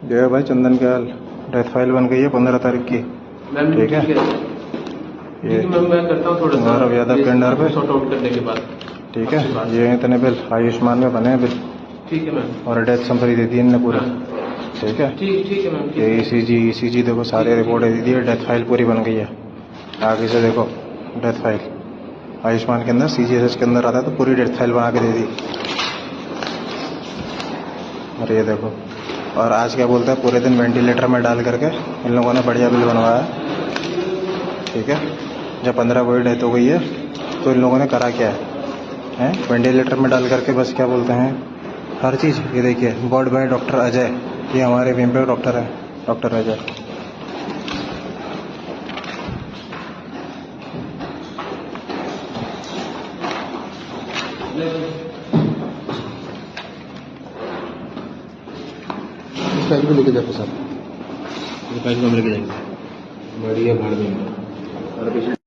जो है भाई चंदन के हाल डेथ फाइल बन गई है 15 तारीख की। ठीक है, ये मैम मैं करता हूँ थोड़ा सा गौरव यादव के अंडर पे। सॉर्ट आउट करने के बाद। ठीक है, ये इतने बिल आयुष्मान में बने हैं बिल। ठीक है मैम। और डेथ समरी दे दी इनने पूरी। ठीक है, ठीक है मैम। ये ईसीजी देखो सारी रिपोर्टें दे दी है, डेथ फाइल पूरी बन गई है। आगे से देखो डेथ फाइल आयुष्मान के अंदर सीजीएसएस के अंदर आता है तो पूरी डेथ फाइल बना के दे दी। और ये देखो, और आज क्या बोलता है पूरे दिन वेंटिलेटर में डाल करके इन लोगों ने बढ़िया बिल बनवाया। ठीक है, जब 15 को डेथ हो गई है तो इन लोगों ने करा क्या है वेंटिलेटर में डाल करके बस क्या बोलते हैं हर चीज़। ये देखिए बोर्ड बाय डॉक्टर अजय, ये हमारे विम्पे डॉक्टर है, डॉक्टर अजय। फाइल को लेके जाओ सर, फाइल को हम लेके जाएंगे। बढ़िया भाड़ देंगे।